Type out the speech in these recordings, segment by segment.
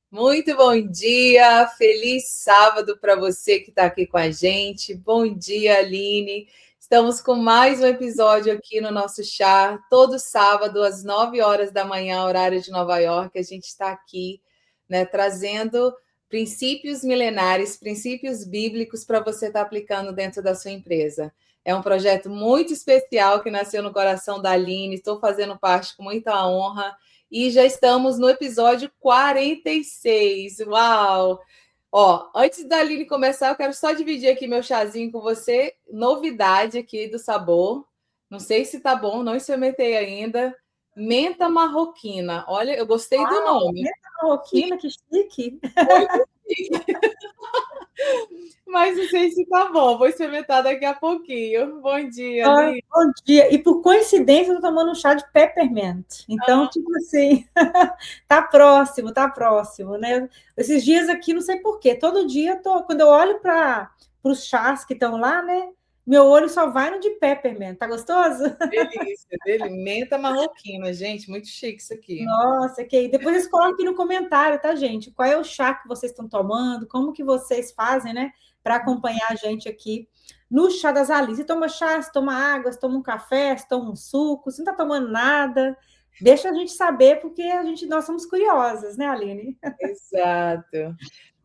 Muito bom dia, feliz sábado para você que está aqui com a gente. Bom dia, Aline. Estamos com mais um episódio aqui no nosso chá, todo sábado às 9 horas da manhã, horário de Nova York. A gente está aqui, né, trazendo princípios milenares, princípios bíblicos para você estar aplicando dentro da sua empresa. É um projeto muito especial que nasceu no coração da Aline. Estou fazendo parte com muita honra. E já estamos no episódio 46. Uau! Ó, antes da Aline começar, eu quero só dividir aqui meu chazinho com você. Novidade aqui do sabor. Não sei se tá bom, não experimentei ainda. Menta marroquina. Olha, eu gostei do nome. Menta marroquina, que chique. Muito chique. Mas não sei se tá bom. Vou experimentar daqui a pouquinho. Bom dia, Aline. Bom dia. E por coincidência, eu tô tomando um chá de peppermint. Então, tipo assim, tá próximo, né? Esses dias aqui, não sei porquê, todo dia, quando eu olho para os chás que estão lá, né? Meu olho só vai no de peppermint. Tá gostoso? Delícia. Menta marroquina, gente. Muito chique isso aqui. Nossa, que depois vocês colocam aqui no comentário, tá, gente? Qual é o chá que vocês estão tomando? Como que vocês fazem, né? Para acompanhar a gente aqui no Chá das Aline. Você toma chá, você toma água, você toma um café, você toma um suco, você não está tomando nada. Deixa a gente saber, porque nós somos curiosas, né, Aline? Exato.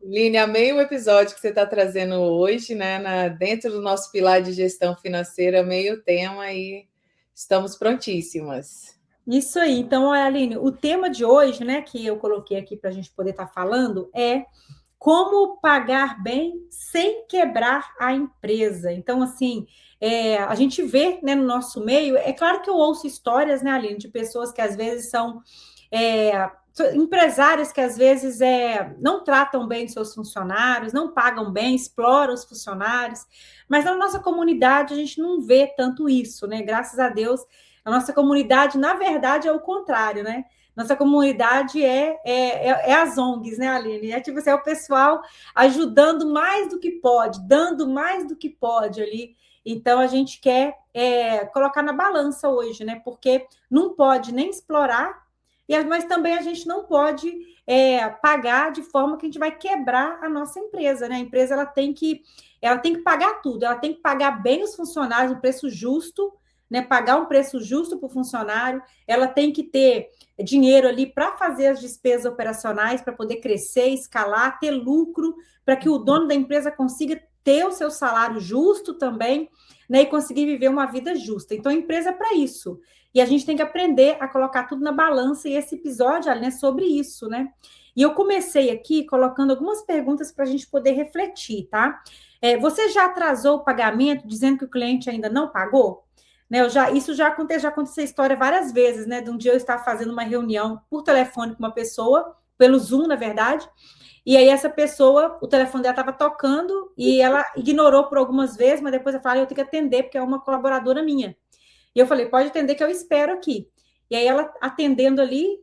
Aline, amei o episódio que você está trazendo hoje, né? Dentro do nosso pilar de gestão financeira, amei o tema e estamos prontíssimas. Isso aí. Então, Aline, o tema de hoje, né, que eu coloquei aqui para a gente poder estar falando é como pagar bem sem quebrar a empresa. Então, assim, a gente vê, né, no nosso meio, é claro que eu ouço histórias, né, Aline, de pessoas que às vezes são empresários que às vezes não tratam bem seus funcionários, não pagam bem, exploram os funcionários, mas na nossa comunidade a gente não vê tanto isso, né? Graças a Deus, a nossa comunidade, na verdade, é o contrário, né? Nossa comunidade é as ONGs, né, Aline? É tipo assim, é o pessoal ajudando mais do que pode, dando mais do que pode ali. Então, a gente quer colocar na balança hoje, né? Porque não pode nem explorar, mas também a gente não pode pagar de forma que a gente vai quebrar a nossa empresa, né? A empresa ela tem que pagar tudo, ela tem que pagar bem os funcionários, um preço justo, né? Pagar um preço justo para o funcionário, ela tem que ter dinheiro ali para fazer as despesas operacionais, para poder crescer, escalar, ter lucro, para que o dono da empresa consiga ter o seu salário justo também, né? E conseguir viver uma vida justa. Então, a empresa é para isso. E a gente tem que aprender a colocar tudo na balança, e esse episódio, Aline, é sobre isso, né? E eu comecei aqui colocando algumas perguntas para a gente poder refletir, tá? Você já atrasou o pagamento dizendo que o cliente ainda não pagou? Né, isso já aconteceu a história várias vezes, né? De um dia eu estava fazendo uma reunião por telefone com uma pessoa, pelo Zoom, na verdade, e aí essa pessoa, o telefone dela estava tocando e ela ignorou por algumas vezes, mas depois eu falei, eu tenho que atender, porque é uma colaboradora minha. E eu falei, pode atender que eu espero aqui. E aí ela atendendo ali,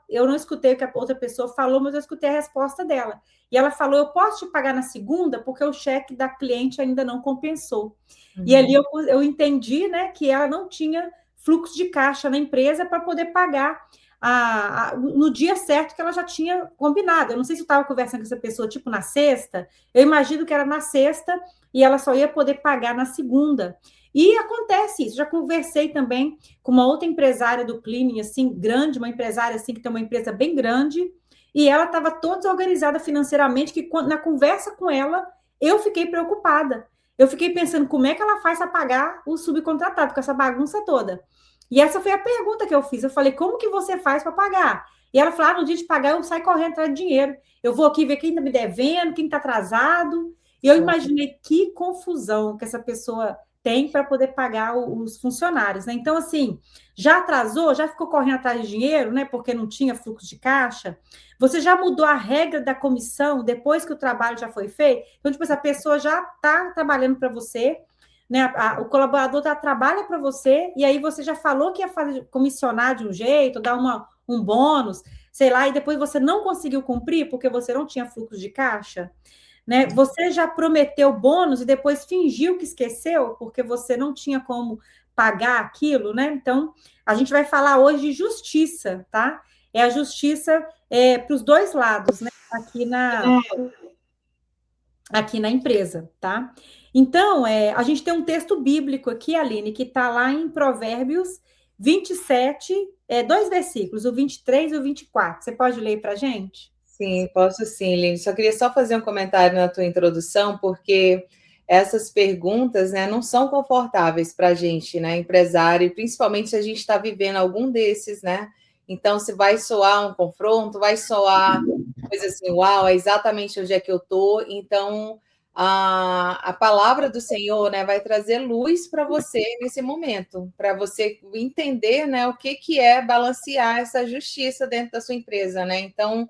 eu não escutei o que a outra pessoa falou, mas eu escutei a resposta dela. E ela falou, eu posso te pagar na segunda, porque o cheque da cliente ainda não compensou. Uhum. E ali eu entendi, né, que ela não tinha fluxo de caixa na empresa para poder pagar no dia certo que ela já tinha combinado. Eu não sei se eu estava conversando com essa pessoa, tipo, na sexta. Eu imagino que era na sexta e ela só ia poder pagar na segunda. E acontece isso. Já conversei também com uma outra empresária do cleaning, assim, grande, uma empresária, assim, que tem uma empresa bem grande, e ela estava toda desorganizada financeiramente, que na conversa com ela, eu fiquei preocupada. Eu fiquei pensando, como é que ela faz para pagar o subcontratado com essa bagunça toda? E essa foi a pergunta que eu fiz. Eu falei, como que você faz para pagar? E ela falou, no dia de pagar, eu saio correndo atrás de dinheiro. Eu vou aqui ver quem está me devendo, quem está atrasado. E eu imaginei que confusão que essa pessoa tem para poder pagar os funcionários, né? Então, assim, já atrasou, já ficou correndo atrás de dinheiro, né? Porque não tinha fluxo de caixa. Você já mudou a regra da comissão depois que o trabalho já foi feito? Então, tipo, essa pessoa já está trabalhando para você, né? O colaborador trabalha para você, e aí você já falou que ia comissionar de um jeito, dar um bônus, sei lá, e depois você não conseguiu cumprir porque você não tinha fluxo de caixa, né? Você já prometeu bônus e depois fingiu que esqueceu porque você não tinha como pagar aquilo, né? Então, a gente vai falar hoje de justiça, tá? É a justiça para os dois lados, né? Aqui na empresa, tá? Então, a gente tem um texto bíblico aqui, Aline, que está lá em Provérbios 27, dois versículos, o 23 e o 24. Você pode ler para a gente? Sim, posso sim, Lívia. Só queria fazer um comentário na tua introdução, porque essas perguntas, né, não são confortáveis para a gente, né, empresário, e principalmente se a gente está vivendo algum desses, né? Então, se vai soar um confronto, vai soar coisa assim, uau, é exatamente onde é que eu estou. Então, a palavra do Senhor, né, vai trazer luz para você nesse momento, para você entender, né, o que é balancear essa justiça dentro da sua empresa, né? Então,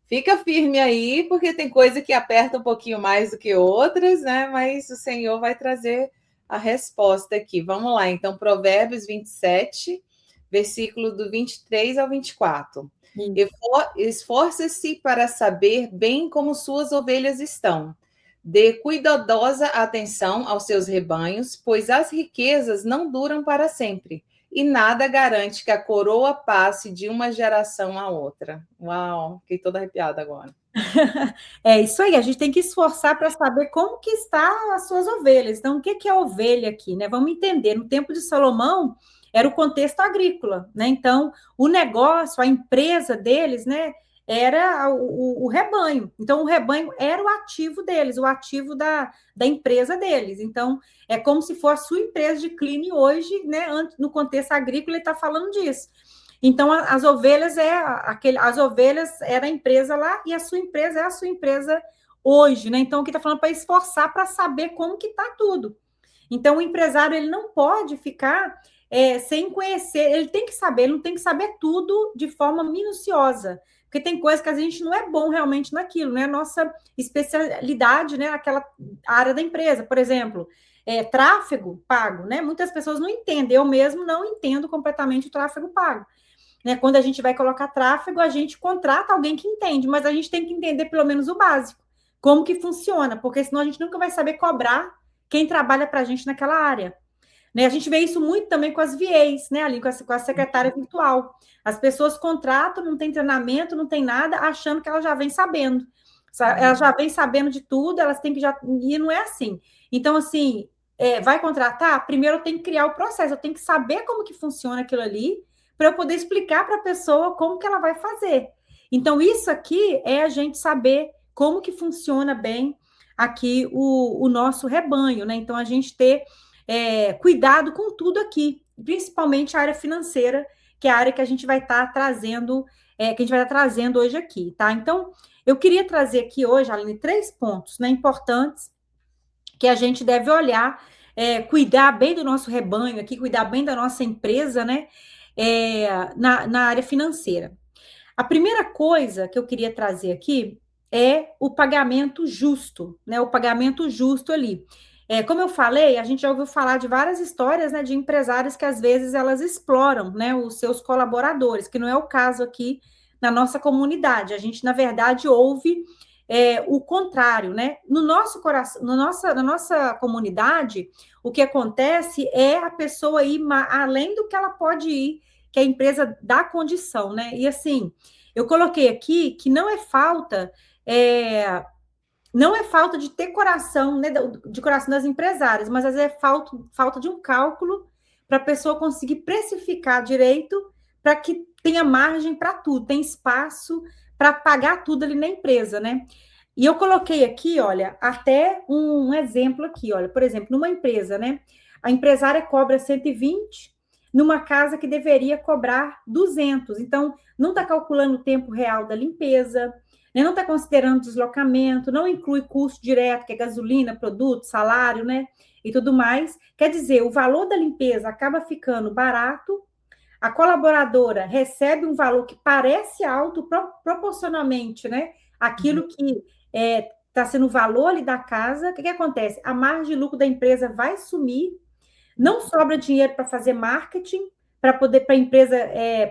fica firme aí, porque tem coisa que aperta um pouquinho mais do que outras, né? Mas o Senhor vai trazer a resposta aqui. Vamos lá, então, Provérbios 27, versículo do 23 ao 24. Esforça-se para saber bem como suas ovelhas estão. Dê cuidadosa atenção aos seus rebanhos, pois as riquezas não duram para sempre e nada garante que a coroa passe de uma geração a outra. Uau, fiquei toda arrepiada agora. É isso aí, a gente tem que esforçar para saber como que está as suas ovelhas. Então, o que é ovelha aqui, né? Vamos entender. No tempo de Salomão, era o contexto agrícola, né? Então, o negócio, a empresa deles, né? Era o rebanho. Então, o rebanho era o ativo deles, o ativo da empresa deles. Então, é como se fosse a sua empresa de cleaning hoje, né? No contexto agrícola, ele está falando disso. Então, as ovelhas as ovelhas era a empresa lá e a sua empresa é a sua empresa hoje, né? Então, o que está falando para esforçar para saber como que está tudo. Então, o empresário ele não pode ficar sem conhecer, ele tem que saber, ele não tem que saber tudo de forma minuciosa, porque tem coisas que a gente não é bom realmente naquilo, né? Nossa especialidade, né? Aquela área da empresa, por exemplo, tráfego pago, né? Muitas pessoas não entendem, eu mesmo não entendo completamente o tráfego pago. Né? Quando a gente vai colocar tráfego, a gente contrata alguém que entende, mas a gente tem que entender pelo menos o básico, como que funciona, porque senão a gente nunca vai saber cobrar quem trabalha para a gente naquela área. Né? A gente vê isso muito também com as VAs, né? Ali com a secretária virtual. As pessoas contratam, não tem treinamento, não tem nada, achando que ela já vem sabendo. Ela já vem sabendo de tudo, elas têm que já. E não é assim. Então, assim, vai contratar? Primeiro eu tenho que criar o processo, eu tenho que saber como que funciona aquilo ali, para eu poder explicar para a pessoa como que ela vai fazer. Então, isso aqui é a gente saber como que funciona bem aqui o nosso rebanho, né? Então, a gente ter cuidado com tudo aqui, principalmente a área financeira, que é a área que a gente vai estar trazendo, hoje aqui, tá? Então, eu queria trazer aqui hoje, Aline, 3 pontos, né, importantes que a gente deve olhar, cuidar bem do nosso rebanho aqui, cuidar bem da nossa empresa, né? Na área financeira. A primeira coisa que eu queria trazer aqui é o pagamento justo, né? O pagamento justo ali. Como eu falei, a gente já ouviu falar de várias histórias, né, de empresários que às vezes elas exploram, né, os seus colaboradores, que não é o caso aqui na nossa comunidade. A gente, na verdade, ouve o contrário, né? No nosso coração, na nossa comunidade, o que acontece é a pessoa ir além do que ela pode ir, que a empresa dá condição, né? E assim, eu coloquei aqui que não é falta de ter coração, né, de coração das empresárias, mas às vezes é falta de um cálculo para a pessoa conseguir precificar direito para que tenha margem para tudo, tem espaço para pagar tudo ali na empresa, né? E eu coloquei aqui, olha, até um exemplo aqui, olha, por exemplo, numa empresa, né? A empresária cobra 120 numa casa que deveria cobrar 200. Então, não está calculando o tempo real da limpeza, né? Não está considerando deslocamento, não inclui custo direto, que é gasolina, produto, salário, né? E tudo mais. Quer dizer, o valor da limpeza acaba ficando barato, a colaboradora recebe um valor que parece alto proporcionalmente, né? Aquilo que está sendo o valor ali da casa. O que acontece? A margem de lucro da empresa vai sumir, não sobra dinheiro para fazer marketing, para poder, para a empresa,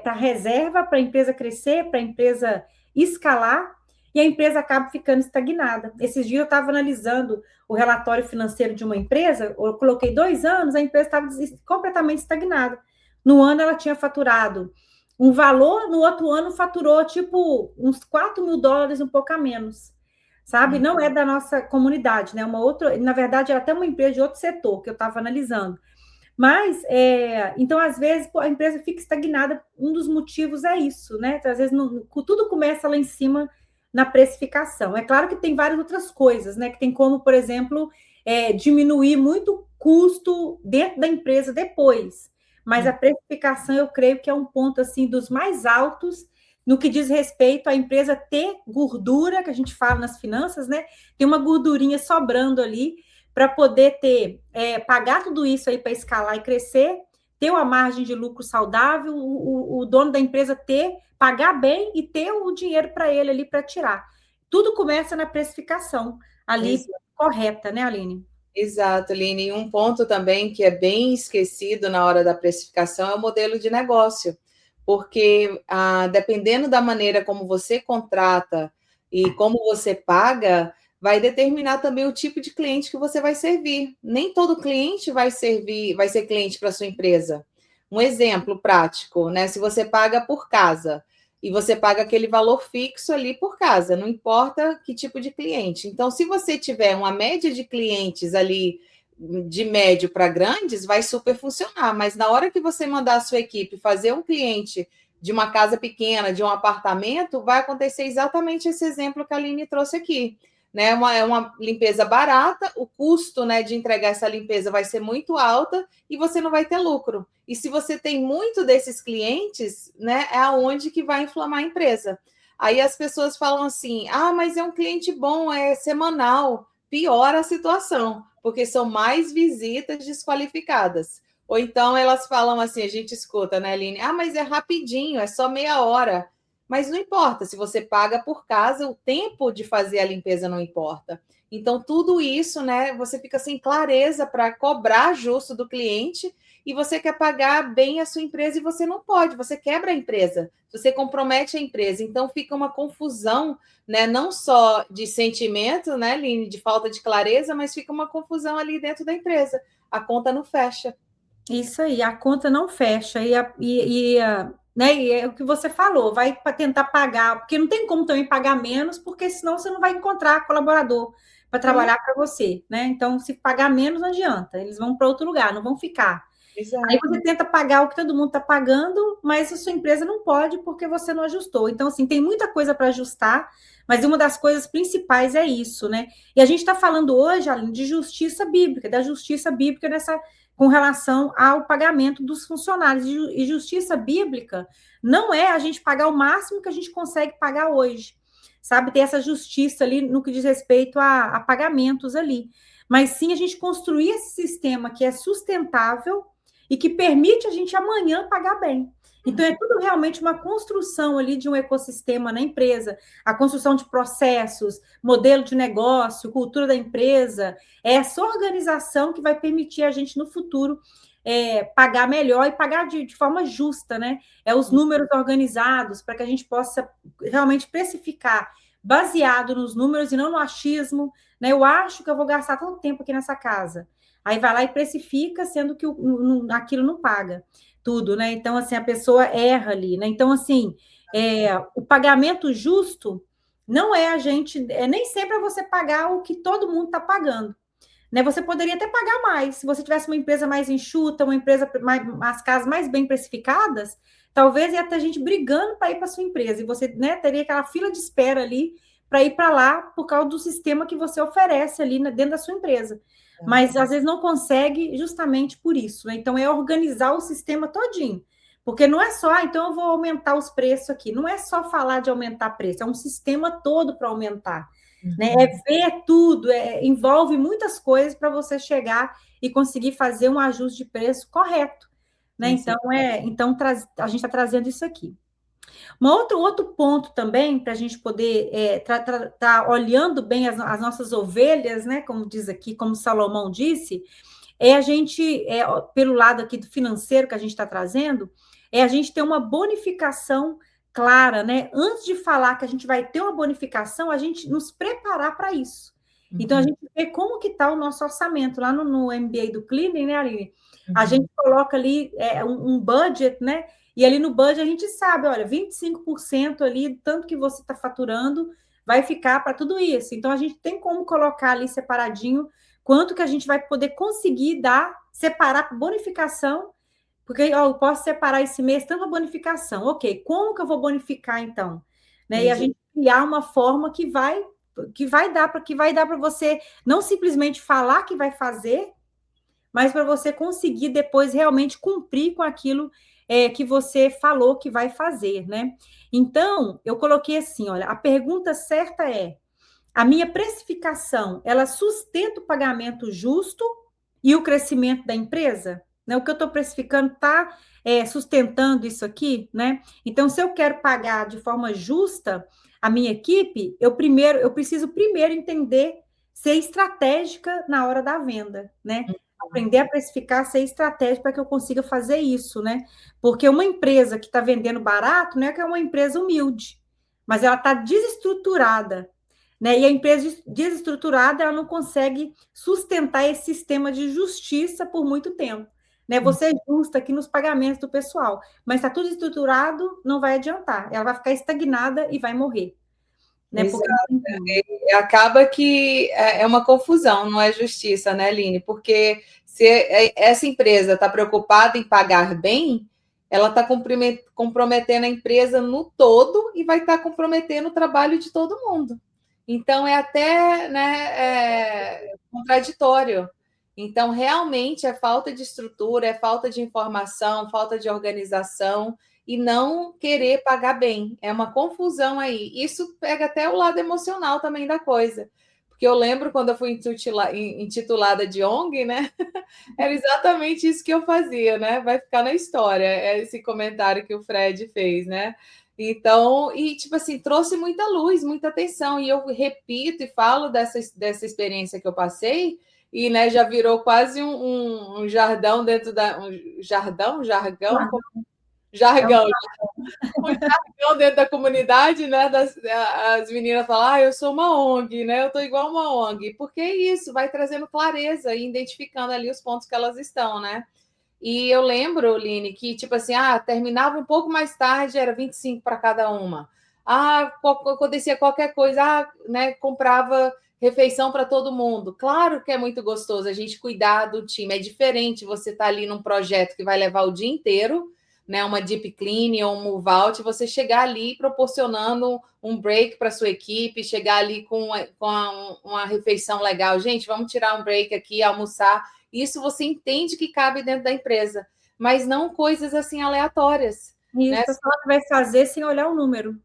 para reserva, para a empresa crescer, para a empresa escalar, e a empresa acaba ficando estagnada. Esses dias eu estava analisando o relatório financeiro de uma empresa, eu coloquei 2 anos, a empresa estava completamente estagnada. No ano ela tinha faturado um valor, no outro ano faturou tipo uns $4.000, um pouco a menos, sabe? Não é da nossa comunidade, né? Uma outra, na verdade, é até uma empresa de outro setor que eu estava analisando. Mas, então, às vezes, a empresa fica estagnada. Um dos motivos é isso, né? Então, às vezes, tudo começa lá em cima na precificação. É claro que tem várias outras coisas, né? Que tem como, por exemplo, diminuir muito o custo dentro da empresa depois. Mas a precificação, eu creio que é um ponto, assim, dos mais altos no que diz respeito à empresa ter gordura, que a gente fala nas finanças, né? Tem uma gordurinha sobrando ali, para poder pagar tudo isso aí para escalar e crescer, ter uma margem de lucro saudável, o dono da empresa pagar bem e ter o dinheiro para ele ali para tirar. Tudo começa na precificação ali correta, né, Aline? Exato, Aline. E um ponto também que é bem esquecido na hora da precificação é o modelo de negócio, porque dependendo da maneira como você contrata e como você paga, vai determinar também o tipo de cliente que você vai servir. Nem todo cliente vai ser cliente para sua empresa. Um exemplo prático, né? Se você paga por casa e você paga aquele valor fixo ali por casa, não importa que tipo de cliente. Então, se você tiver uma média de clientes ali de médio para grandes, vai super funcionar. Mas na hora que você mandar a sua equipe fazer um cliente de uma casa pequena, de um apartamento, vai acontecer exatamente esse exemplo que a Aline trouxe aqui. Né? É uma limpeza barata, o custo, né, de entregar essa limpeza vai ser muito alta e você não vai ter lucro. E se você tem muito desses clientes, né, é aonde que vai inflamar a empresa. Aí as pessoas falam assim: mas é um cliente bom, é semanal. Piora a situação, porque são mais visitas desqualificadas. Ou então elas falam assim, a gente escuta, né, Aline? Mas é rapidinho, é só meia hora. Mas não importa, se você paga por casa, o tempo de fazer a limpeza não importa. Então, tudo isso, né, você fica sem clareza para cobrar justo do cliente e você quer pagar bem a sua empresa e você não pode, você quebra a empresa, você compromete a empresa. Então, fica uma confusão, né, não só de sentimento, né, Aline, de falta de clareza, mas fica uma confusão ali dentro da empresa. A conta não fecha. Isso aí, a conta não fecha né, e é o que você falou, vai para tentar pagar, porque não tem como também pagar menos, porque senão você não vai encontrar colaborador para trabalhar para você, né? Então, se pagar menos, não adianta, eles vão para outro lugar, não vão ficar. Exato. Aí você tenta pagar o que todo mundo está pagando, mas a sua empresa não pode porque você não ajustou. Então, assim, tem muita coisa para ajustar, mas uma das coisas principais é isso, né? E a gente está falando hoje, Aline, de justiça bíblica, da justiça bíblica com relação ao pagamento dos funcionários. E justiça bíblica não é a gente pagar o máximo que a gente consegue pagar hoje, sabe? Ter essa justiça ali no que diz respeito a pagamentos ali. Mas sim a gente construir esse sistema que é sustentável e que permite a gente amanhã pagar bem. Então, é tudo realmente uma construção ali de um ecossistema na empresa, a construção de processos, modelo de negócio, cultura da empresa, é essa organização que vai permitir a gente, no futuro, pagar melhor e pagar de forma justa, né? É os números organizados para que a gente possa realmente precificar baseado nos números e não no achismo, né? Eu acho que eu vou gastar tanto tempo aqui nessa casa. Aí vai lá e precifica, sendo que aquilo não paga tudo, né? Então, assim, a pessoa erra ali, né? Então, assim, o pagamento justo não é nem sempre é você pagar o que todo mundo está pagando, né? Você poderia até pagar mais, se você tivesse uma empresa mais enxuta, uma empresa as casas mais bem precificadas, talvez ia ter gente brigando para ir para sua empresa, e você, né, teria aquela fila de espera ali para ir para lá por causa do sistema que você oferece ali dentro da sua empresa. Mas às vezes não consegue justamente por isso, né? Então é organizar o sistema todinho, porque não é só, então eu vou aumentar os preços aqui, não é só falar de aumentar preço, é um sistema todo para aumentar, né? É ver tudo, envolve muitas coisas para você chegar e conseguir fazer um ajuste de preço correto, né? Então a gente está trazendo isso aqui. Outro ponto também, para a gente poder tá olhando bem as nossas ovelhas, né? Como diz aqui, como Salomão disse, é a gente, pelo lado aqui do financeiro que a gente está trazendo, é a gente ter uma bonificação clara, né? Antes de falar que a gente vai ter uma bonificação, a gente nos preparar para isso. Então, a gente vê como que está o nosso orçamento. Lá no MBA do Cleaning, né, Aline? A gente coloca ali um budget, né? E ali no budget a gente sabe, olha, 25% ali, tanto que você está faturando, vai ficar para tudo isso. Então, a gente tem como colocar ali separadinho quanto que a gente vai poder conseguir separar para bonificação, porque eu posso separar esse mês tanto a bonificação. Ok, como que eu vou bonificar, então? Né? E a gente criar uma forma que vai dar para você não simplesmente falar que vai fazer, mas para você conseguir depois realmente cumprir com aquilo que você falou que vai fazer, né? Então, eu coloquei assim, olha, a pergunta certa é: a minha precificação, ela sustenta o pagamento justo e o crescimento da empresa? Né? O que eu estou precificando está sustentando isso aqui, né? Então, se eu quero pagar de forma justa a minha equipe, eu preciso primeiro entender ser estratégica na hora da venda, né? Aprender a precificar, ser estratégica para que eu consiga fazer isso, né? Porque uma empresa que está vendendo barato não é que é uma empresa humilde, mas ela está desestruturada, né? E a empresa desestruturada, ela não consegue sustentar esse sistema de justiça por muito tempo. Né? Você é justa aqui nos pagamentos do pessoal, mas está tudo estruturado, não vai adiantar. Ela vai ficar estagnada e vai morrer. Né? Exato. Acaba que é uma confusão, não é justiça, né, Aline? Porque se essa empresa está preocupada em pagar bem, ela está comprometendo a empresa no todo e vai estar comprometendo o trabalho de todo mundo. Então, é até, né, contraditório. Então, realmente, é falta de estrutura, é falta de informação, falta de organização e não querer pagar bem. É uma confusão aí. Isso pega até o lado emocional também da coisa. Porque eu lembro quando eu fui intitulada de ONG, né? Era exatamente isso que eu fazia, né? Vai ficar na história, é esse comentário que o Fred fez, né? Então, e tipo assim, trouxe muita luz, muita atenção. E eu repito e falo dessa experiência que eu passei, e né, já virou quase um jargão dentro da. Um jargão? Jargão. Um jargão dentro da comunidade, né? As meninas falam, eu sou uma ONG, né? Eu estou igual uma ONG. Porque é isso, vai trazendo clareza e identificando ali os pontos que elas estão, né? E eu lembro, Line, que tipo assim, terminava um pouco mais tarde, era 25 para cada uma. Acontecia qualquer coisa, né? Comprava refeição para todo mundo. Claro que é muito gostoso a gente cuidar do time. É diferente você estar ali num projeto que vai levar o dia inteiro, né, uma deep clean ou um move out, você chegar ali proporcionando um break para sua equipe, chegar ali com uma refeição legal. Gente, vamos tirar um break aqui, almoçar. Isso você entende que cabe dentro da empresa, mas não coisas assim aleatórias. Isso, né? A pessoa vai fazer sem olhar o número.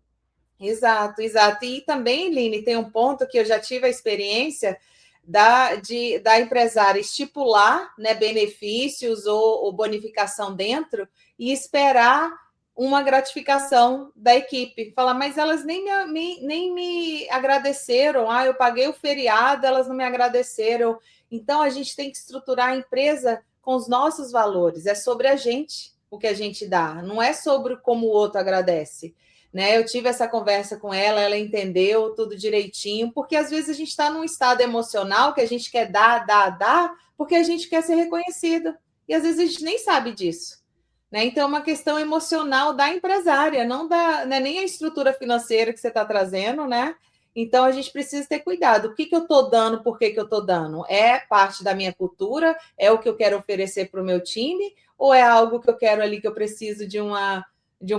Exato, exato. E também, Line, tem um ponto que eu já tive a experiência da empresária estipular, né, benefícios ou bonificação dentro e esperar uma gratificação da equipe. Falar, mas elas nem me agradeceram. Eu paguei o feriado, elas não me agradeceram. Então, a gente tem que estruturar a empresa com os nossos valores. É sobre a gente o que a gente dá, não é sobre como o outro agradece. Né? Eu tive essa conversa com ela entendeu tudo direitinho, porque às vezes a gente está num estado emocional que a gente quer dar, porque a gente quer ser reconhecido. E às vezes a gente nem sabe disso. Né? Então, é uma questão emocional da empresária, não é nem a estrutura financeira que você está trazendo, né? Então, a gente precisa ter cuidado. O que eu estou dando, por que eu estou dando? É parte da minha cultura? É o que eu quero oferecer para o meu time? Ou é algo que eu quero ali, que eu preciso de um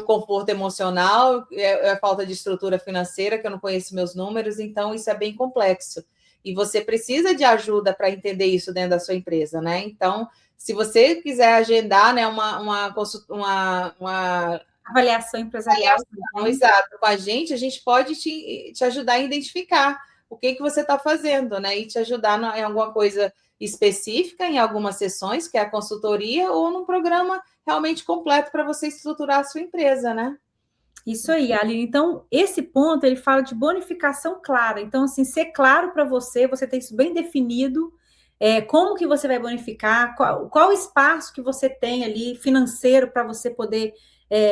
conforto emocional, é falta de estrutura financeira, que eu não conheço meus números, então isso é bem complexo. E você precisa de ajuda para entender isso dentro da sua empresa, né? Então, se você quiser agendar, né, uma avaliação empresarial. Exato, com a gente pode te ajudar a identificar o que você está fazendo, né? E te ajudar em alguma coisa específica, em algumas sessões, que é a consultoria, ou num programa realmente completo para você estruturar a sua empresa, né? Isso aí, Aline. Então, esse ponto, ele fala de bonificação clara. Então, assim, ser claro para você ter isso bem definido, como que você vai bonificar, qual o espaço que você tem ali financeiro para você poder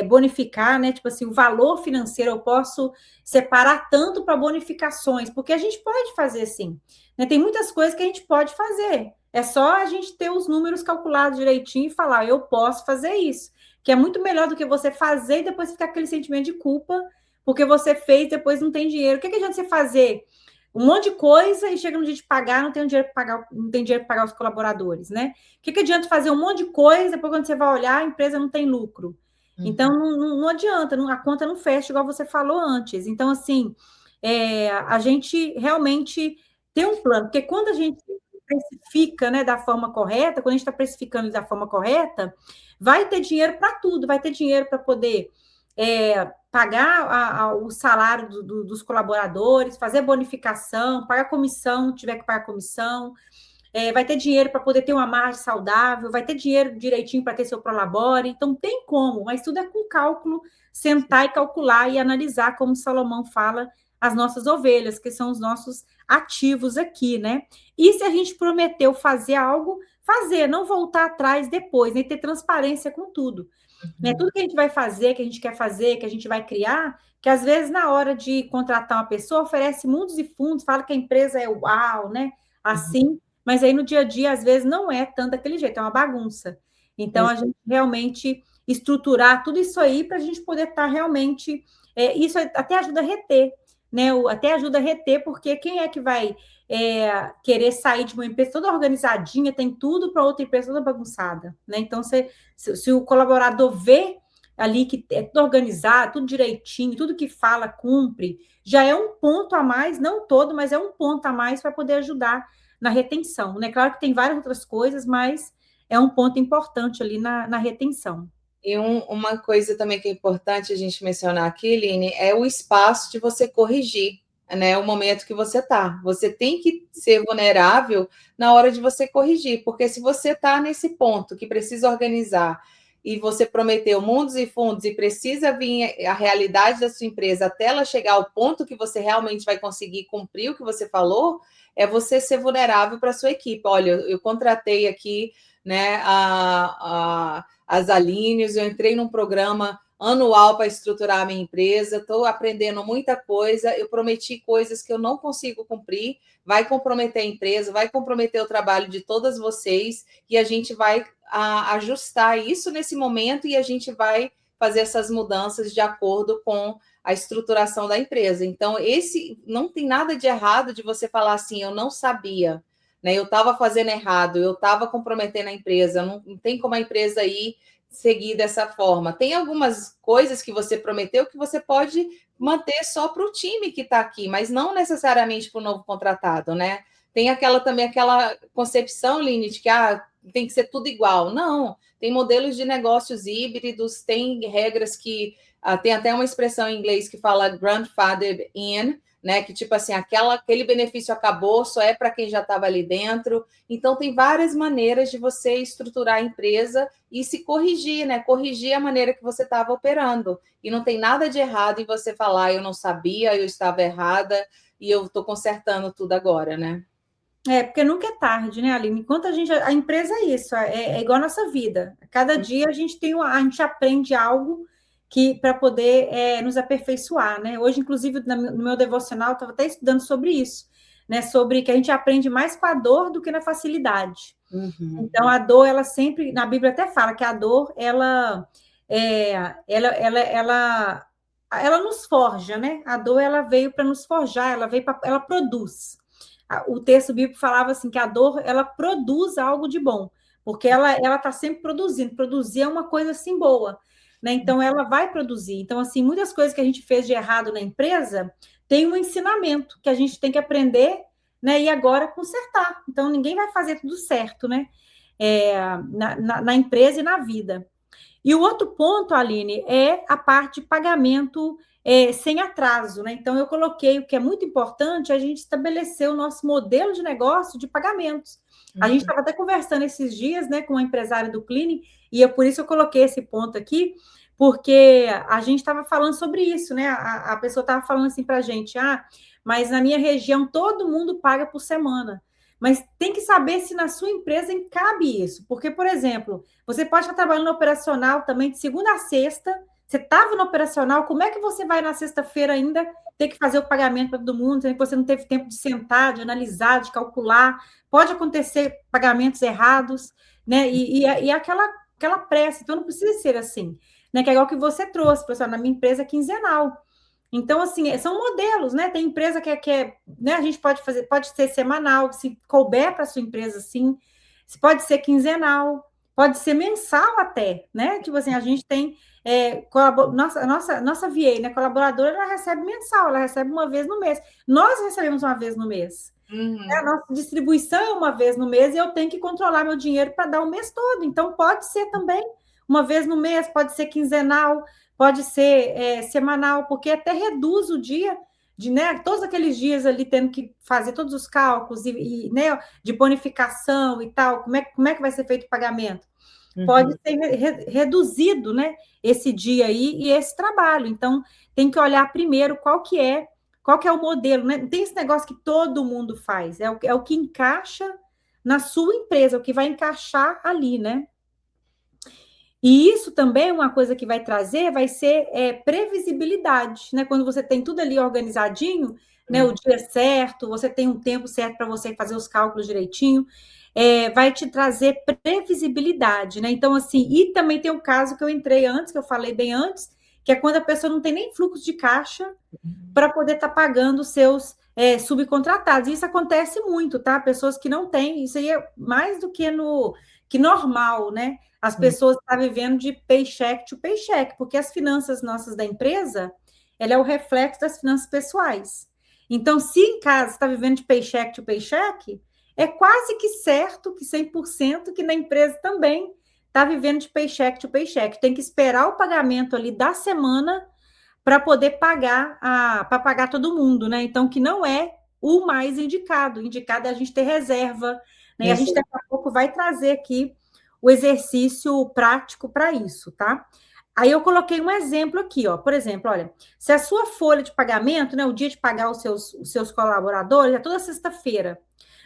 bonificar, né? Tipo assim, o valor financeiro eu posso separar tanto para bonificações, porque a gente pode fazer sim, né? Tem muitas coisas que a gente pode fazer. É só a gente ter os números calculados direitinho e falar, eu posso fazer isso, que é muito melhor do que você fazer e depois ficar aquele sentimento de culpa, porque você fez e depois não tem dinheiro. O que adianta você fazer um monte de coisa e chega no dia de pagar, não tem dinheiro para pagar, não tem dinheiro para pagar os colaboradores, né? O que adianta fazer um monte de coisa, depois quando você vai olhar, a empresa não tem lucro. Então, não adianta, a conta não fecha, igual você falou antes. Então, assim, a gente realmente tem um plano, porque quando a gente precifica, né, da forma correta, quando a gente está precificando da forma correta, vai ter dinheiro para tudo, vai ter dinheiro para poder pagar o salário dos colaboradores, fazer bonificação, pagar comissão, tiver que pagar comissão, vai ter dinheiro para poder ter uma margem saudável, vai ter dinheiro direitinho para ter seu prolabore, então tem como, mas tudo é com cálculo, sentar e calcular e analisar, como Salomão fala, as nossas ovelhas, que são os nossos ativos aqui, né? E se a gente prometeu fazer algo, fazer, não voltar atrás depois, nem ter transparência com tudo. Né? Tudo que a gente vai fazer, que a gente quer fazer, que a gente vai criar, que às vezes na hora de contratar uma pessoa oferece mundos e fundos, fala que a empresa é uau, né? Assim, mas aí no dia a dia às vezes não é tanto daquele jeito, é uma bagunça. Então a gente realmente estruturar tudo isso aí para a gente poder estar realmente, isso até ajuda a reter, né? Até ajuda a reter, porque quem é que vai querer sair de uma empresa toda organizadinha, tem tudo para outra empresa toda bagunçada, né? Então, se o colaborador vê ali que é tudo organizado, tudo direitinho, tudo que fala cumpre, já é um ponto a mais, não todo, mas é um ponto a mais para poder ajudar na retenção, né? Claro que tem várias outras coisas, mas é um ponto importante ali na retenção. E uma coisa também que é importante a gente mencionar aqui, Line, é o espaço de você corrigir, né? O momento que você está. Você tem que ser vulnerável na hora de você corrigir, porque se você está nesse ponto que precisa organizar e você prometeu mundos e fundos e precisa vir a realidade da sua empresa até ela chegar ao ponto que você realmente vai conseguir cumprir o que você falou, é você ser vulnerável para a sua equipe. Olha, eu contratei aqui, né, as Alinhos, eu entrei num programa anual para estruturar a minha empresa, estou aprendendo muita coisa, eu prometi coisas que eu não consigo cumprir, vai comprometer a empresa, vai comprometer o trabalho de todas vocês, e a gente vai ajustar isso nesse momento e a gente vai fazer essas mudanças de acordo com a estruturação da empresa. Então, não tem nada de errado de você falar assim, eu não sabia, né? Eu estava fazendo errado, eu estava comprometendo a empresa, não tem como a empresa ir seguir dessa forma. Tem algumas coisas que você prometeu que você pode manter só para o time que está aqui, mas não necessariamente para o novo contratado, né? Tem também aquela concepção, Line, de que tem que ser tudo igual. Não, tem modelos de negócios híbridos, tem regras que tem até uma expressão em inglês que fala grandfathered in, né? Que tipo assim, aquele benefício acabou, só é para quem já estava ali dentro. Então, tem várias maneiras de você estruturar a empresa e se corrigir, né? Corrigir a maneira que você estava operando. E não tem nada de errado em você falar, eu não sabia, eu estava errada e eu estou consertando tudo agora, né? Porque nunca é tarde, né, Aline? Enquanto a empresa é isso, é igual a nossa vida. Cada dia a gente aprende algo que para poder nos aperfeiçoar, né? Hoje, inclusive, no meu devocional, eu estava até estudando sobre isso, né? Sobre que a gente aprende mais com a dor do que na facilidade. Então, a dor, ela sempre, na Bíblia até fala que a dor, ela nos forja, né? A dor, ela veio para nos forjar, ela produz. O texto bíblico falava assim que a dor, ela produz algo de bom, porque ela está sempre produzindo. Produzir é uma coisa assim boa, né? Então, ela vai produzir. Então, assim, muitas coisas que a gente fez de errado na empresa tem um ensinamento que a gente tem que aprender, né? E agora consertar. Então, ninguém vai fazer tudo certo, né? Na empresa e na vida. E o outro ponto, Aline, é a parte de pagamento sem atraso, né? Então, eu coloquei o que é muito importante, a gente estabelecer o nosso modelo de negócio de pagamentos. A gente estava até conversando esses dias, né, com uma empresária do Cleaning, e por isso eu coloquei esse ponto aqui, porque a gente estava falando sobre isso, né? A pessoa estava falando assim para a gente, mas na minha região todo mundo paga por semana. mas tem que saber se na sua empresa cabe isso. Porque, por exemplo, você pode estar trabalhando no operacional também de segunda a sexta, você estava no operacional, como é que você vai na sexta-feira ainda ter que fazer o pagamento para todo mundo, sendo que você não teve tempo de sentar, de analisar, de calcular? Pode acontecer pagamentos errados, né? E aquela pressa, então não precisa ser assim, né? Que é igual que você trouxe, pessoal, na minha empresa é quinzenal. Então, assim, são modelos, né? Tem empresa que é, né? A gente pode fazer, pode ser semanal, se couber para a sua empresa, sim. Se pode ser quinzenal, pode ser mensal até, né? Tipo assim, a gente tem nossa VA, né? Colaboradora, ela recebe mensal, ela recebe uma vez no mês. Nós recebemos uma vez no mês. A nossa distribuição é uma vez no mês e eu tenho que controlar meu dinheiro para dar o mês todo. Então, pode ser também uma vez no mês, pode ser quinzenal, pode ser semanal, porque até reduz o dia de, né, todos aqueles dias ali tendo que fazer todos os cálculos né, de bonificação e tal, como é que vai ser feito o pagamento? Pode ser reduzido, né, esse dia aí e esse trabalho. Então, tem que olhar primeiro qual que é o modelo, né? Tem esse negócio que todo mundo faz, é o que encaixa na sua empresa, o que vai encaixar ali, né? E isso também é uma coisa que vai trazer, vai ser previsibilidade, né? Quando você tem tudo ali organizadinho, né? O dia certo, você tem um tempo certo para você fazer os cálculos direitinho, vai te trazer previsibilidade, né? Então, assim, e também tem o caso que eu entrei antes, que eu falei bem antes, que é quando a pessoa não tem nem fluxo de caixa para poder estar pagando os seus subcontratados. Isso acontece muito, tá? Pessoas que não têm, isso aí é mais do que normal, né? As pessoas estão vivendo de paycheck to paycheck, porque as finanças nossas da empresa, ela é o reflexo das finanças pessoais. Então, se em casa está vivendo de paycheck to paycheck, é quase que certo que 100% que na empresa também está vivendo de paycheck to paycheck. Tem que esperar o pagamento ali da semana para poder pagar para pagar todo mundo, né? Então, que não é o mais indicado. O indicado é a gente ter reserva, né? E a gente daqui a pouco vai trazer aqui o exercício prático para isso, tá? Aí eu coloquei um exemplo aqui, ó. Por exemplo, olha, se a sua folha de pagamento, né, o dia de pagar os seus colaboradores, é toda sexta-feira.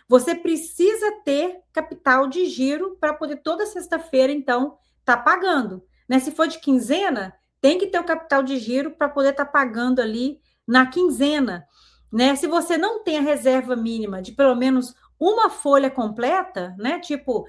Você precisa ter capital de giro para poder toda sexta-feira, então, tá pagando. Né? Se for de quinzena, tem que ter o capital de giro para poder estar pagando ali na quinzena. Né? Se você não tem a reserva mínima de pelo menos uma folha completa, né? Tipo,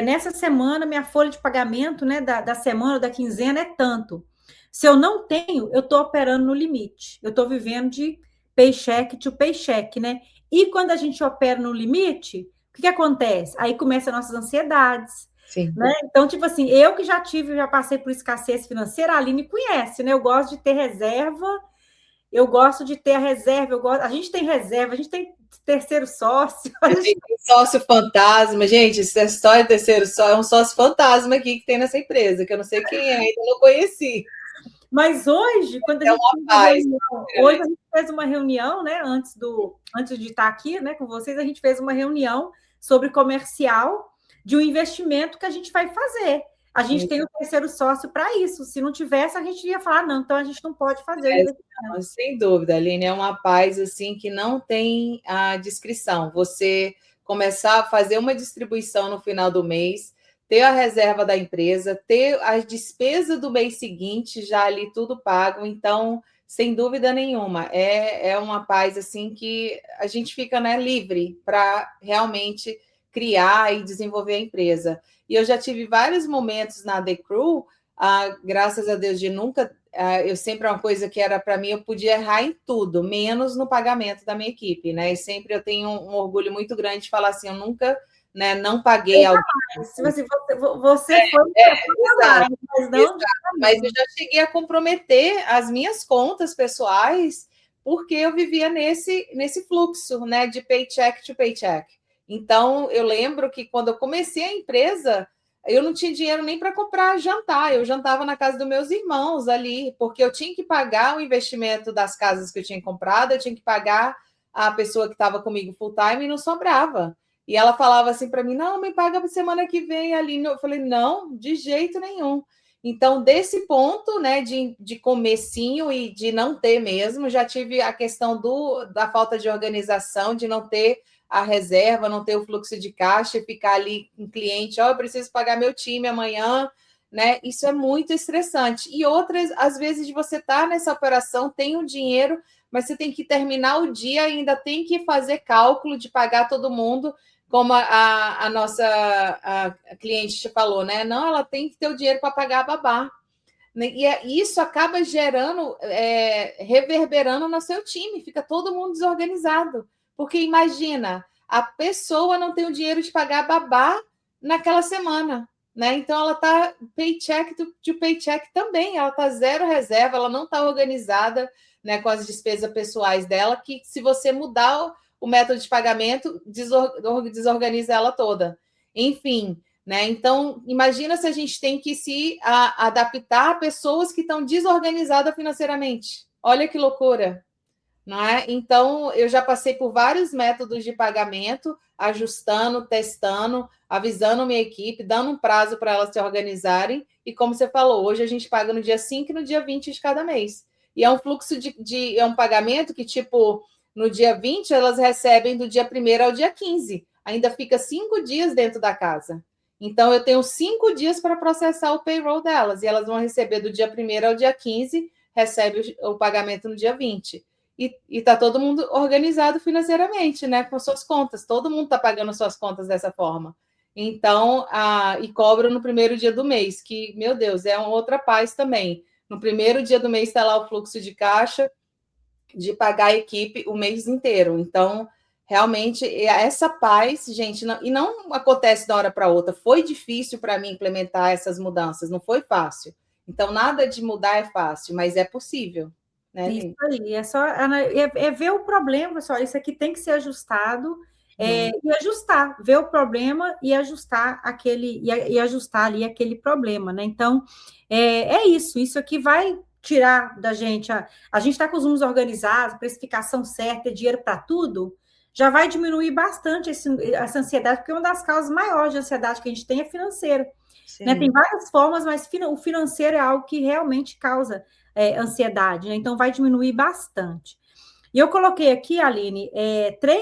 nessa semana, minha folha de pagamento, né, da semana, da quinzena é tanto. Se eu não tenho, eu estou operando no limite. Eu estou vivendo de paycheck to paycheck, né? E quando a gente opera no limite, o que acontece? Aí começam as nossas ansiedades. Sim. Né? Então, tipo assim, eu que já passei por escassez financeira, a Aline conhece, né? Eu gosto de ter reserva, eu gosto de ter a reserva, a gente tem reserva, a gente tem terceiro sócio. A gente tem sócio fantasma, gente, essa história de terceiro sócio é um sócio fantasma aqui que tem nessa empresa, que eu não sei quem é, ainda não conheci. Mas hoje, quando a gente fez uma reunião, hoje a gente fez uma reunião, né? Antes de estar aqui, né, com vocês, a gente fez uma reunião sobre comercial de um investimento que a gente vai fazer. A gente tem o terceiro sócio para isso. Se não tivesse, a gente ia falar, não, então a gente não pode fazer. Não, sem dúvida, Aline, é uma paz assim que não tem a descrição. Você começar a fazer uma distribuição no final do mês, ter a reserva da empresa, ter as despesas do mês seguinte já ali tudo pago. Então, sem dúvida nenhuma, é uma paz assim que a gente fica, né, livre para realmente criar e desenvolver a empresa. E eu já tive vários momentos na The Crew, graças a Deus, de nunca. Eu sempre, uma coisa que era para mim, eu podia errar em tudo, menos no pagamento da minha equipe, né? E sempre eu tenho um orgulho muito grande de falar assim, eu nunca, né, não paguei alguém. Você foi exato, mas não. Exato. Mas eu já cheguei a comprometer as minhas contas pessoais, porque eu vivia nesse fluxo, né, de paycheck to paycheck. Então, eu lembro que quando eu comecei a empresa, eu não tinha dinheiro nem para comprar jantar. Eu jantava na casa dos meus irmãos ali, porque eu tinha que pagar o investimento das casas que eu tinha comprado, eu tinha que pagar a pessoa que estava comigo full time e não sobrava. E ela falava assim para mim: não, me paga para semana que vem ali. Eu falei: não, de jeito nenhum. Então, desse ponto, né, de comecinho e de não ter mesmo, já tive a questão da falta de organização, de não ter a reserva, não ter o fluxo de caixa, ficar ali com cliente, eu preciso pagar meu time amanhã, né? Isso é muito estressante. E outras, às vezes, você está nessa operação, tem o dinheiro, mas você tem que terminar o dia e ainda tem que fazer cálculo de pagar todo mundo, como a nossa a cliente te falou, né? Não, ela tem que ter o dinheiro para pagar a babá. E isso acaba gerando, reverberando no seu time, fica todo mundo desorganizado. Porque imagina, a pessoa não tem o dinheiro de pagar a babá naquela semana. Né? Então ela está paycheck to paycheck também, ela está zero reserva, ela não está organizada, né, com as despesas pessoais dela, que se você mudar o método de pagamento, desorganiza ela toda. Enfim, né? Então, imagina se a gente tem que se adaptar a pessoas que estão desorganizadas financeiramente. Olha que loucura. Não é? Então, eu já passei por vários métodos de pagamento, ajustando, testando, avisando minha equipe, dando um prazo para elas se organizarem. E como você falou, hoje a gente paga no dia 5 e no dia 20 de cada mês. E é um fluxo é um pagamento que, tipo, no dia 20, elas recebem do dia 1º ao dia 15. Ainda fica 5 dias dentro da casa. Então, eu tenho 5 dias para processar o payroll delas. E elas vão receber do dia 1º ao dia 15, recebe o pagamento no dia 20. E está todo mundo organizado financeiramente, né? Com suas contas. Todo mundo está pagando suas contas dessa forma. Então, e cobram no primeiro dia do mês, que, meu Deus, é uma outra paz também. No primeiro dia do mês está lá o fluxo de caixa de pagar a equipe o mês inteiro. Então, realmente, essa paz, gente, e não acontece da hora para outra. Foi difícil para mim implementar essas mudanças, não foi fácil. Então, nada de mudar é fácil, mas é possível. Né, isso aí, é ver o problema, pessoal. Isso aqui tem que ser ajustado e ajustar, ver o problema e ajustar e ajustar ali aquele problema, né? Então, isso aqui vai tirar da gente. A gente está com os números organizados, precificação certa, dinheiro para tudo, já vai diminuir bastante essa ansiedade, porque uma das causas maiores de ansiedade que a gente tem é financeira. Né? Tem várias formas, mas o financeiro é algo que realmente causa ansiedade, né? Então vai diminuir bastante. E eu coloquei aqui, Aline,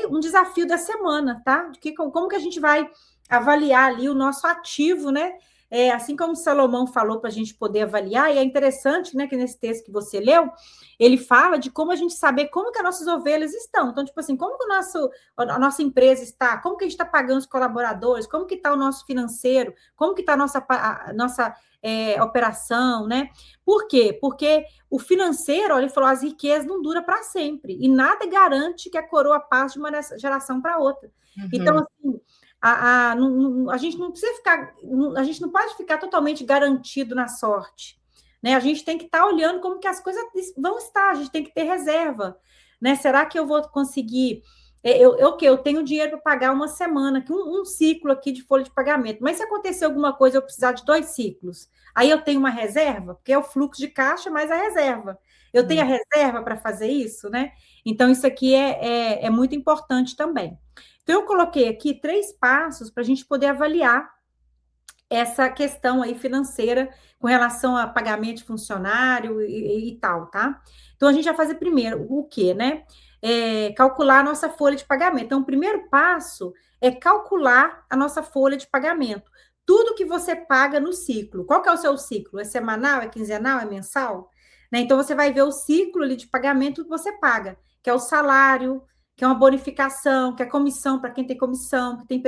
um desafio da semana, tá? Como que a gente vai avaliar ali o nosso ativo, né? Assim como o Salomão falou para a gente poder avaliar, e é interessante, né, que nesse texto que você leu, ele fala de como a gente saber como que as nossas ovelhas estão. Então, tipo assim, como que a nossa empresa está, como que a gente está pagando os colaboradores, como que está o nosso financeiro, como que está a nossa operação, né? Por quê? Porque o financeiro, ele falou, as riquezas não duram para sempre, e nada garante que a coroa passe de uma geração para outra. Uhum. Então, assim, a gente não precisa ficar, a gente não pode ficar totalmente garantido na sorte, né? A gente tem que estar olhando como que as coisas vão estar, a gente tem que ter reserva, né? Será que eu vou conseguir? Eu tenho dinheiro para pagar uma semana, um ciclo aqui de folha de pagamento, mas se acontecer alguma coisa, eu precisar de 2 ciclos, aí eu tenho uma reserva, porque é o fluxo de caixa mais a reserva. Eu tenho a reserva para fazer isso, né? Então, isso aqui é muito importante também. Então, eu coloquei aqui 3 passos para a gente poder avaliar essa questão aí financeira com relação a pagamento de funcionário e tal, tá? Então, a gente vai fazer primeiro o quê, né? Calcular a nossa folha de pagamento. Então, o primeiro passo é calcular a nossa folha de pagamento. Tudo que você paga no ciclo. Qual que é o seu ciclo? É semanal, é quinzenal, é mensal? Né? Então, você vai ver o ciclo ali de pagamento que você paga, que é o salário, que é uma bonificação, que é comissão para quem tem comissão, que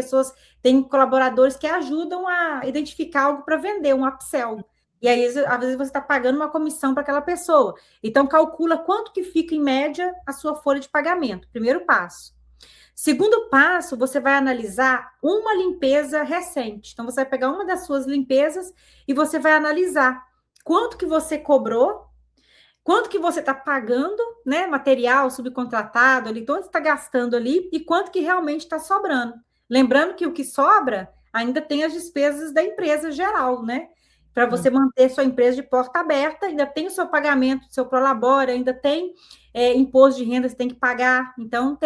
tem colaboradores que ajudam a identificar algo para vender, um upsell. E aí, às vezes, você está pagando uma comissão para aquela pessoa. Então, calcula quanto que fica, em média, a sua folha de pagamento. Primeiro passo. Segundo passo, você vai analisar uma limpeza recente. Então, você vai pegar uma das suas limpezas e você vai analisar quanto que você cobrou, quanto que você está pagando, né, material subcontratado ali, quanto você está gastando ali e quanto que realmente está sobrando. Lembrando que o que sobra ainda tem as despesas da empresa geral, né? Para você manter sua empresa de porta aberta, ainda tem o seu pagamento, seu prolabore, ainda tem imposto de renda que você tem que pagar. Então,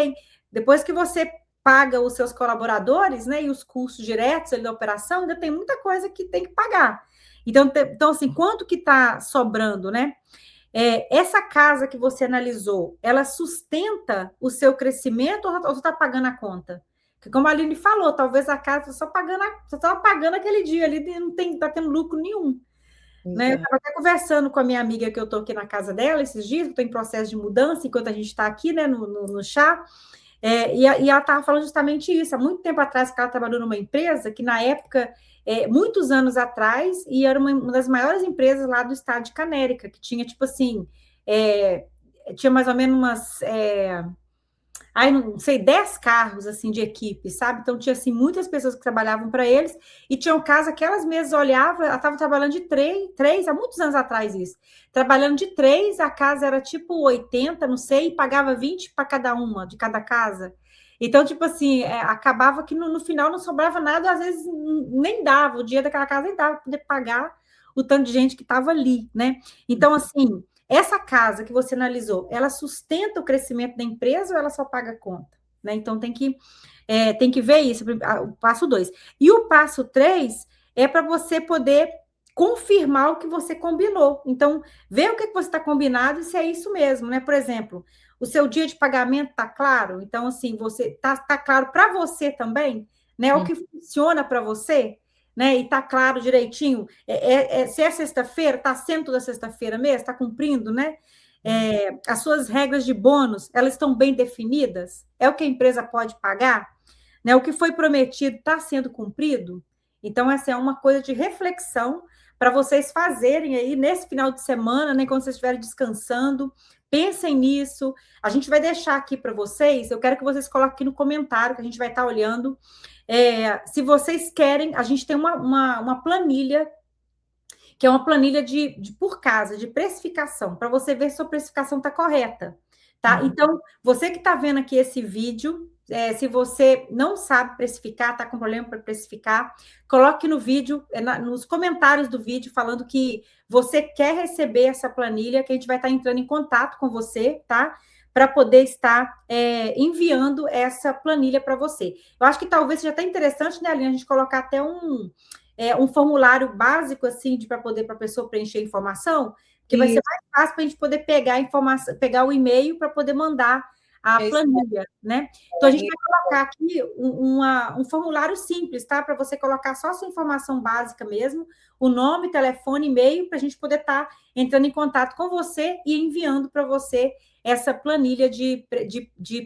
depois que você paga os seus colaboradores, né, e os custos diretos ali da operação, ainda tem muita coisa que tem que pagar. Então assim, quanto que está sobrando, né? Essa casa que você analisou, ela sustenta o seu crescimento ou você está pagando a conta? Porque como a Aline falou, talvez a casa você estava pagando aquele dia ali, não está tendo lucro nenhum. Né? Eu estava até conversando com a minha amiga que eu estou aqui na casa dela esses dias, estou em processo de mudança, enquanto a gente está aqui, né, no chá, e ela estava falando justamente isso. Há muito tempo atrás que ela trabalhou numa empresa que, na época, muitos anos atrás, e era uma das maiores empresas lá do estado de Canérica, que tinha, tipo assim, tinha mais ou menos umas... não sei, 10 carros, assim, de equipe, sabe? Então, tinha, assim, muitas pessoas que trabalhavam para eles, e tinham casas que elas mesmas olhavam, ela estava trabalhando de três, há muitos anos atrás isso, trabalhando de três, a casa era tipo 80, não sei, e pagava 20 para cada uma, de cada casa. Então, tipo assim, acabava que no final não sobrava nada, às vezes nem dava, o dia daquela casa nem dava para poder pagar o tanto de gente que estava ali, né? Então, assim... Essa casa que você analisou, ela sustenta o crescimento da empresa ou ela só paga conta? Né? Então, tem que ver isso, o passo 2. E o passo 3 é para você poder confirmar o que você combinou. Então, ver o que você está combinado e se é isso mesmo, né? Por exemplo, o seu dia de pagamento está claro? Então, assim, você tá claro para você também, né? O que funciona para você? Né, e está claro direitinho, se é sexta-feira, está sendo toda sexta-feira mesmo, está cumprindo, né? As suas regras de bônus, elas estão bem definidas? É o que a empresa pode pagar? Né? O que foi prometido está sendo cumprido? Então, essa é uma coisa de reflexão para vocês fazerem aí nesse final de semana, né, quando vocês estiverem descansando, pensem nisso. A gente vai deixar aqui para vocês, eu quero que vocês coloquem aqui no comentário, que a gente vai estar olhando. Se vocês querem, a gente tem uma planilha, que é uma planilha de por casa, de precificação, para você ver se a sua precificação está correta. Tá? Então, você que está vendo aqui esse vídeo, se você não sabe precificar, está com problema para precificar, coloque no vídeo, nos comentários do vídeo, falando que você quer receber essa planilha, que a gente vai estar entrando em contato com você, tá? Para poder estar enviando essa planilha para você. Eu acho que talvez seja até interessante, né, Aline, a gente colocar até um formulário básico, assim, para a pessoa preencher a informação, que vai ser mais fácil para a gente poder pegar a informação, pegar o e-mail para poder mandar a planilha, né? Então, a gente vai colocar aqui um formulário simples, tá? Para você colocar só a sua informação básica mesmo, o nome, telefone, e-mail, para a gente poder estar entrando em contato com você e enviando para você essa planilha de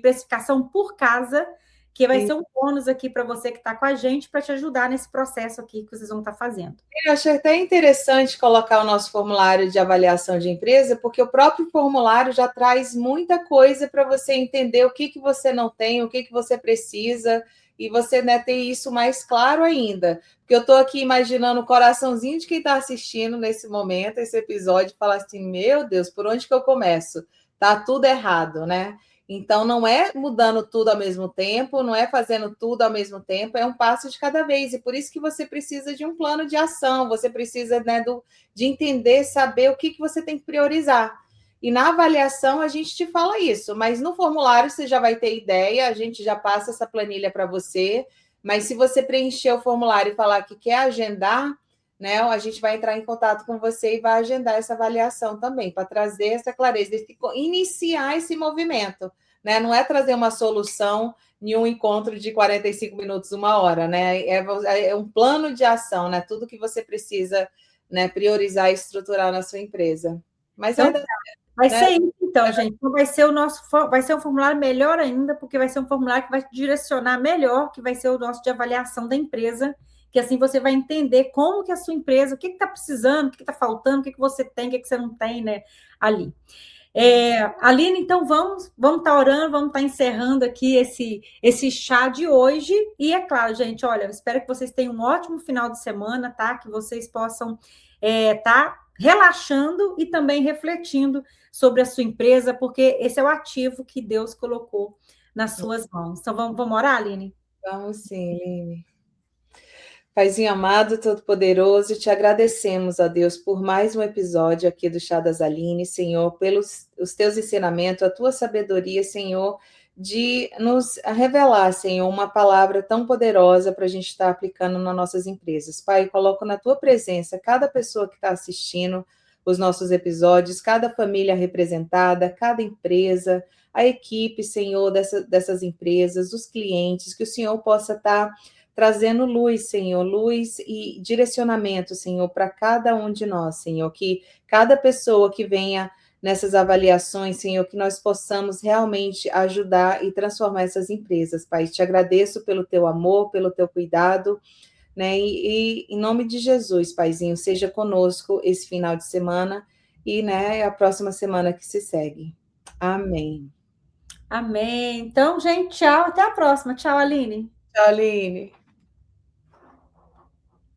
precificação por casa, que vai ser um bônus aqui para você que está com a gente, para te ajudar nesse processo aqui que vocês vão estar fazendo. Eu achei até interessante colocar o nosso formulário de avaliação de empresa, porque o próprio formulário já traz muita coisa para você entender o que você não tem, o que você precisa, e você, né, ter isso mais claro ainda. Porque eu estou aqui imaginando o coraçãozinho de quem está assistindo nesse momento, esse episódio, e falar assim, meu Deus, por onde que eu começo? Tá tudo errado, né? Então, não é mudando tudo ao mesmo tempo, não é fazendo tudo ao mesmo tempo, é um passo de cada vez. E por isso que você precisa de um plano de ação, você precisa, né, de entender, saber o que você tem que priorizar. E na avaliação a gente te fala isso, mas no formulário você já vai ter ideia, a gente já passa essa planilha para você, mas se você preencher o formulário e falar que quer agendar, né, a gente vai entrar em contato com você e vai agendar essa avaliação também, para trazer essa clareza, iniciar esse movimento, né? Não é trazer uma solução em um encontro de 45 minutos, 1 hora, né? É um plano de ação, né? Tudo que você precisa, né, priorizar e estruturar na sua empresa. Mas então, vai ser isso, então, gente. Então, vai ser um formulário melhor ainda, porque vai ser um formulário que vai te direcionar melhor, que vai ser o nosso de avaliação da empresa, que assim você vai entender como que a sua empresa, o que está precisando, o que está faltando, o que você tem, o que você não tem, né, ali. Aline, então vamos estar orando, vamos estar encerrando aqui esse chá de hoje, e é claro, gente, olha, eu espero que vocês tenham um ótimo final de semana, tá? Que vocês possam estar relaxando e também refletindo sobre a sua empresa, porque esse é o ativo que Deus colocou nas suas mãos. Então, vamos orar, Aline? Vamos sim, Aline. Paizinho amado, todo-poderoso, te agradecemos, ó Deus, por mais um episódio aqui do Chá das Aline, Senhor, pelos os teus ensinamentos, a tua sabedoria, Senhor, de nos revelar, Senhor, uma palavra tão poderosa para a gente estar aplicando nas nossas empresas. Pai, coloco na tua presença cada pessoa que está assistindo os nossos episódios, cada família representada, cada empresa, a equipe, Senhor, dessas empresas, os clientes, que o Senhor possa estar trazendo luz, Senhor, luz e direcionamento, Senhor, para cada um de nós, Senhor, que cada pessoa que venha nessas avaliações, Senhor, que nós possamos realmente ajudar e transformar essas empresas, Pai. Te agradeço pelo teu amor, pelo teu cuidado, né? E em nome de Jesus, Paizinho, seja conosco esse final de semana e, né, a próxima semana que se segue. Amém. Amém. Então, gente, tchau. Até a próxima. Tchau, Aline. Tchau, Aline.